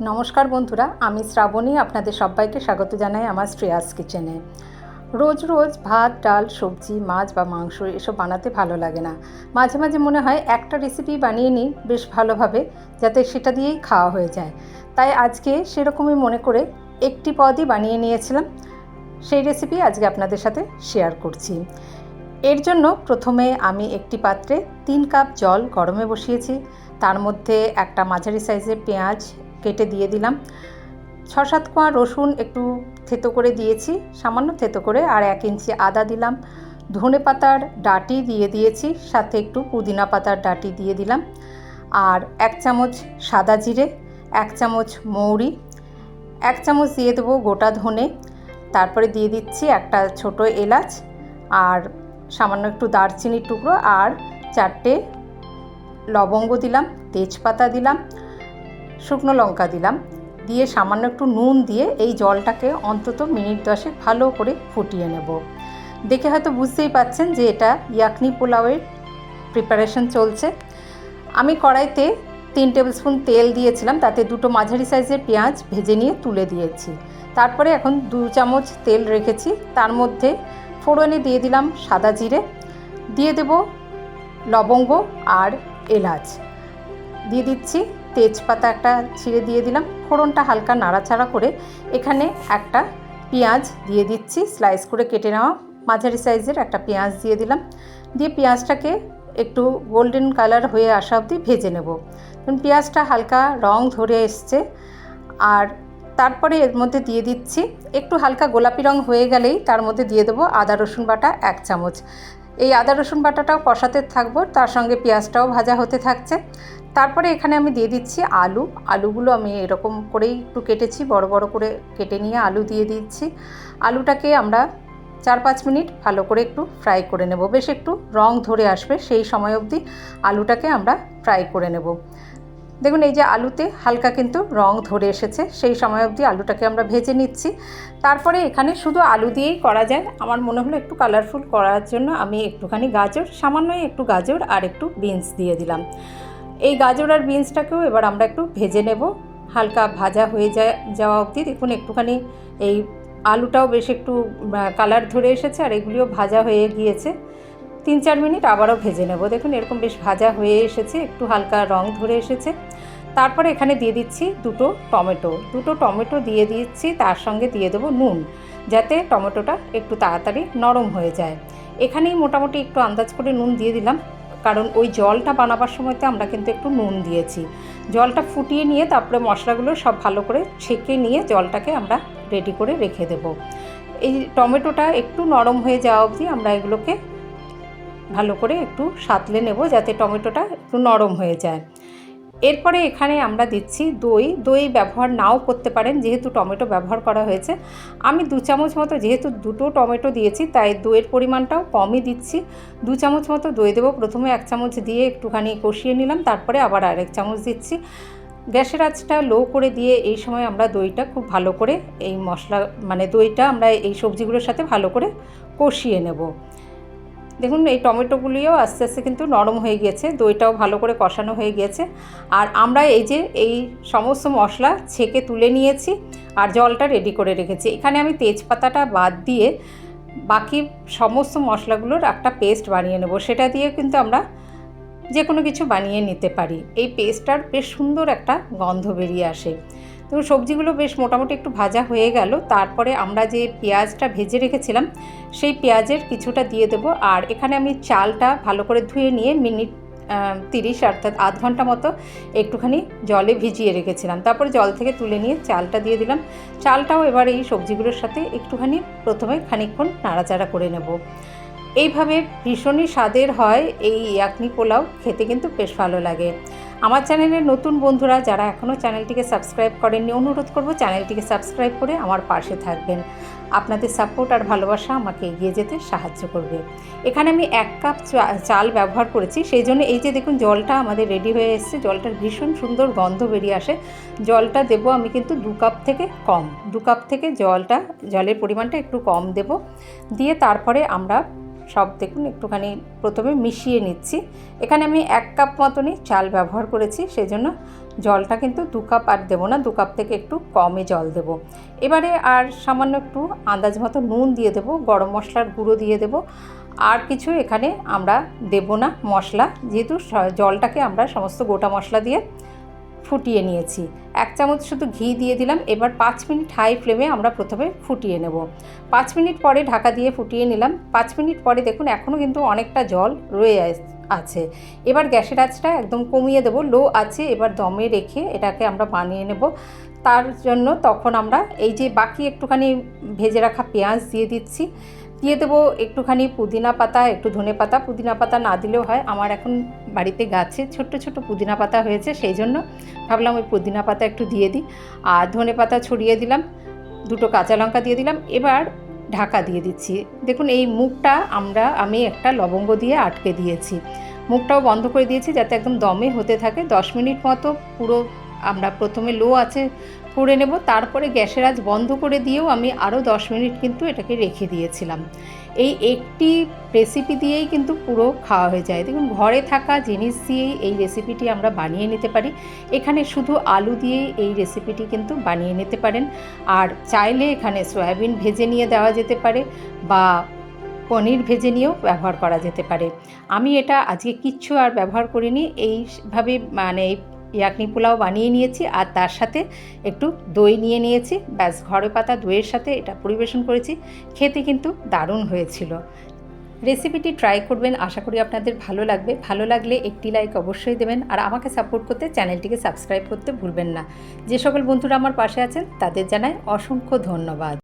নমস্কার বন্ধুরা, আমি শ্রাবণী আপনাদের সবাইকে স্বাগত জানাই আমার শ্রেয়াস কিচেনে। রোজ রোজ ভাত, ডাল, সবজি, মাছ বা মাংস এসব বানাতে ভালো লাগে না। মাঝে মাঝে মনে হয় একটা রেসিপি বানিয়ে নিই বেশ ভালোভাবে, যাতে সেটা দিয়েই খাওয়া হয়ে যায়। তাই আজকে সেরকমই মনে করে একটি পদই বানিয়ে নিয়েছিলাম। সেই রেসিপি আজকে আপনাদের সাথে শেয়ার করছি। এর জন্য প্রথমে আমি একটি পাত্রে 3 কাপ জল গরমে বসিয়েছি। তার মধ্যে একটা মাঝারি সাইজের পেঁয়াজ কেটে দিয়ে দিলাম। 6-7 কোয়া রসুন একটু থেতো করে দিয়েছি, সামান্য থেতো করে, আর 1 ইঞ্চি আদা দিলাম। ধনে পাতার ডাঁটি দিয়ে দিয়েছি, সাথে একটু পুদিনা পাতার ডাঁটি দিয়ে দিলাম। আর 1 চামচ সাদা জিরে, 1 চামচ মৌরি, 1 চামচ দিয়ে দেবো গোটা ধনে। তারপরে দিয়ে দিচ্ছি একটা ছোট এলাচ, আর সামান্য একটু দারচিনির টুকরো, আর 4টে লবঙ্গ দিলাম, তেজপাতা দিলাম, শুকনো লঙ্কা দিলাম। দিয়ে সামান্য একটু নুন দিয়ে এই জলটাকে অন্তত মিনিট 10 ভালো করে ফুটিয়ে নেব। দেখে হয়তো বুঝতেই পাচ্ছেন যে এটা ইয়াকনি পোলাওয়ের প্রিপারেশন চলছে। আমি কড়াইতে 3 টেবিল স্পুন তেল দিয়েছিলাম, তাতে 2টো মাঝারি সাইজের পেঁয়াজ ভেজে নিয়ে তুলে দিয়েছি। তারপরে এখন 2 চামচ তেল রেখেছি, তার মধ্যে ফোড়নে দিয়ে দিলাম সাদা জিরে, দিয়ে দেব লবঙ্গ আর এলাচ, দিয়ে দিচ্ছি তেজপাতা একটা ছিঁড়ে দিয়ে দিলাম। ফোড়নটা হালকা নাড়াচাড়া করে এখানে একটা পেঁয়াজ দিয়ে দিচ্ছি, স্লাইস করে কেটে নেওয়া মাঝারি সাইজের একটা পেঁয়াজ দিয়ে দিলাম। দিয়ে পেঁয়াজটাকে একটু গোল্ডেন কালার হয়ে আসা অবধি ভেজে নেব। পেঁয়াজটা হালকা রং ধরে এসছে, আর তারপরে এর মধ্যে দিয়ে দিচ্ছি, একটু হালকা গোলাপি রং হয়ে গেলেই তার মধ্যে দিয়ে দেবো আদা রসুন বাটা 1 চামচ। এই আদা রসুন বাটাটাও কষাতে থাকবো, তার সঙ্গে পেঁয়াজটাও ভাজা হতে থাকছে। তারপরে এখানে আমি দিয়ে দিচ্ছি আলুগুলো আমি এরকম করেই একটু কেটেছি, বড় বড় করে কেটে নিয়ে আলু দিয়ে দিচ্ছি। আলুটাকে আমরা 4-5 মিনিট ভালো করে একটু ফ্রাই করে নেব, বেশ একটু রং ধরে আসবে সেই সময় অবধি আলুটাকে আমরা ফ্রাই করে নেব। দেখুন এই যে আলুতে হালকা কিন্তু রং ধরে এসেছে, সেই সময় অবধি আলুটাকে আমরা ভেজে নিচ্ছি। তারপরে এখানে শুধু আলু দিয়েই করা যায়, আমার মনে হলো একটু কালারফুল করার জন্য আমি একটুখানি গাজর, সামান্যই একটু গাজর আর একটু বিনস দিয়ে দিলাম। এই গাজর আর বিনসটাকেও এবার আমরা একটু ভেজে নেব, হালকা ভাজা হয়ে যাওয়া অবধি। দেখুন একটুখানি এই আলুটাও বেশ একটু কালার ধরে এসেছে, আর এগুলিও ভাজা হয়ে গিয়েছে। 3-4 মিনিট আবারও ভেজে নেব। দেখুন এরকম বেশ ভাজা হয়ে এসেছে, একটু হালকা রং ধরে এসেছে। তারপরে এখানে দিয়ে দিচ্ছি 2টো টমেটো দিয়ে দিচ্ছি, তার সঙ্গে দিয়ে দেবো নুন, যাতে টমেটোটা একটু তাড়াতাড়ি নরম হয়ে যায়। এখানেই মোটামুটি একটু আন্দাজ করে নুন দিয়ে দিলাম, কারণ ওই জলটা বানাবার সময়তে আমরা কিন্তু একটু নুন দিয়েছি। জলটা ফুটিয়ে নিয়ে তারপরে মশলাগুলো সব ভালো করে ছেঁকে নিয়ে জলটাকে আমরা রেডি করে রেখে দেব। এই টমেটোটা একটু নরম হয়ে যাওয়া অবধি আমরা এগুলোকে ভালো করে একটু সাঁতলে নেব, যাতে টমেটোটা একটু নরম হয়ে যায়। এরপরে এখানে আমরা দিচ্ছি দই ব্যবহার নাও করতে পারেন, যেহেতু টমেটো ব্যবহার করা হয়েছে। আমি 2 চামচ মতো, যেহেতু 2টো টমেটো দিয়েছি তাই দইয়ের পরিমাণটাও কমই দিচ্ছি। 2 চামচ মতো দই দেবো। প্রথমে 1 চামচ দিয়ে একটুখানি কষিয়ে নিলাম, তারপরে আবার আরেক চামচ দিচ্ছি। গ্যাসের আঁচটা লো করে দিয়ে এই সময় আমরা দইটা খুব ভালো করে এই মশলা দইটা আমরা এই সবজিগুলোর সাথে ভালো করে কষিয়ে নেব। দেখুন এই টমেটোগুলিও আস্তে আস্তে কিন্তু নরম হয়ে গিয়েছে, দইটাও ভালো করে কষানো হয়ে গিয়েছে। আর আমরা এই সমস্ত মশলা ছেঁকে তুলে নিয়েছি আর জলটা রেডি করে রেখেছি। এখানে আমি তেজপাতাটা বাদ দিয়ে বাকি সমস্ত মশলাগুলোর একটা পেস্ট বানিয়ে নেব, সেটা দিয়ে কিন্তু আমরা যে কোনো কিছু বানিয়ে নিতে পারি। এই পেস্টটার বেশ সুন্দর একটা গন্ধ বেরিয়ে আসে। তো সবজিগুলো বেশ মোটামুটি একটু ভাজা হয়ে গেল, তারপরে আমরা যে পেঁয়াজটা ভেজে রেখেছিলাম সেই পেঁয়াজের কিছুটা দিয়ে দেবো। আর এখানে আমি চালটা ভালো করে ধুয়ে নিয়ে মিনিট 30 অর্থাৎ আধ ঘন্টা মতো একটুখানি জলে ভিজিয়ে রেখেছিলাম। তারপরে জল থেকে তুলে নিয়ে চালটা দিয়ে দিলাম। চালটাও এবার এই সবজিগুলোর সাথে একটুখানি প্রথমে খানিকক্ষণ নাড়াচাড়া করে নেব। এইভাবে ভীষণই স্বাদের হয় এই ইয়াকনি পোলাও, খেতে কিন্তু বেশ ভালো লাগে। আমার চ্যানেলের নতুন বন্ধুরা যারা এখনও চ্যানেলটিকে সাবস্ক্রাইব করেননি, অনুরোধ করব চ্যানেলটিকে সাবস্ক্রাইব করে আমার পাশে থাকবেন। আপনাদের সাপোর্ট আর ভালোবাসা আমাকে এগিয়ে যেতে সাহায্য করবে। এখানে আমি 1 কাপ চাল ব্যবহার করেছি, সেই জন্য এই যে দেখুন জলটা আমাদের রেডি হয়ে এসেছে, জলটার ভীষণ সুন্দর গন্ধ বেরিয়ে আসে। জলটা দেবো আমি কিন্তু 2 কাপ থেকে কম, 2 কাপ থেকে জলের পরিমাণটা একটু কম দেব। দিয়ে তারপরে আমরা সব দেখুন একটুখানি প্রথমে মিশিয়ে নিচ্ছি। এখানে আমি 1 কাপ মতনই চাল ব্যবহার করেছি, সেজন্য জলটা কিন্তু 2 কাপ আর দেবো না, 2 কাপ থেকে একটু কমে জল দেব। এবারে আর সামান্য একটু আন্দাজ মতো নুন দিয়ে দেবো, গরম মশলার গুঁড়ো দিয়ে দেবো, আর কিছু এখানে আমরা দেব না মশলা, যেহেতু জলটাকে আমরা সমস্ত গোটা মশলা দিয়ে ফুটিয়ে নিয়েছি। 1 চামচ শুধু ঘি দিয়ে দিলাম। এবার 5 মিনিট হাই ফ্লেমে আমরা প্রথমে ফুটিয়ে নেব। 5 মিনিট পরে ঢাকা দিয়ে ফুটিয়ে নিলাম। 5 মিনিট পরে দেখুন এখনও কিন্তু অনেকটা জল রয়ে আছে। এবার গ্যাসের আঁচটা একদম কমিয়ে দেব, লো আছে। এবার দমে রেখে এটাকে আমরা বানিয়ে নেব। তার জন্য তখন আমরা এই যে বাকি একটুখানি ভেজে রাখা পেঁয়াজ দিয়ে দিচ্ছি, দিয়ে দেবো একটুখানি পুদিনা পাতা, একটু ধনে পাতা। পুদিনা পাতা না দিলেও হয়, আমার এখন বাড়িতে গাছে ছোট্ট ছোট্ট পুদিনা পাতা হয়েছে, সেই জন্য ভাবলাম ওই পুদিনা পাতা একটু দিয়ে দিই। আর ধনে পাতা ছড়িয়ে দিলাম, 2টো কাঁচা লঙ্কা দিয়ে দিলাম। এবার ঢাকা দিয়ে দিচ্ছি। দেখুন এই মুখটা আমি একটা লবঙ্গ দিয়ে আটকে দিয়েছি, মুখটাও বন্ধ করে দিয়েছি যাতে একদম দমে হতে থাকে। 10 মিনিট মতো পুরো আমরা প্রথমে লো আছে করে নেব, তারপরে গ্যাসের আঁচ বন্ধ করে দিয়েও আমি আরও 10 মিনিট কিন্তু এটাকে রেখে দিয়েছিলাম। এই একটি রেসিপি দিয়েই কিন্তু পুরো খাওয়া হয়ে যায়। দেখুন ঘরে থাকা জিনিস দিয়েই এই রেসিপিটি আমরা বানিয়ে নিতে পারি। এখানে শুধু আলু দিয়েই এই রেসিপিটি কিন্তু বানিয়ে নিতে পারেন। আর চাইলে এখানে সয়াবিন ভেজে নিয়ে দেওয়া যেতে পারে বা পনির ভেজে নিয়েও ব্যবহার করা যেতে পারে। আমি এটা আজকে কিচ্ছু আর ব্যবহার করিনি, এইভাবে মানে ইয়াকনি পোলাও বানিয়ে নিয়েছি আর তার সাথে একটু দই নিয়ে নিয়েছি, ব্যাস ঘরে পাতা দইয়ের সাথে এটা পরিবেশন করেছি। খেতে কিন্তু দারুণ হয়েছিল। রেসিপিটি ট্রাই করবেন, আশা করি আপনাদের ভালো লাগবে। ভালো লাগলে একটি লাইক অবশ্যই দেবেন, আর আমাকে সাপোর্ট করতে চ্যানেলটিকে সাবস্ক্রাইব করতে ভুলবেন না। যে সকল বন্ধুরা আমার পাশে আছেন তাদের জানাই অসংখ্য ধন্যবাদ।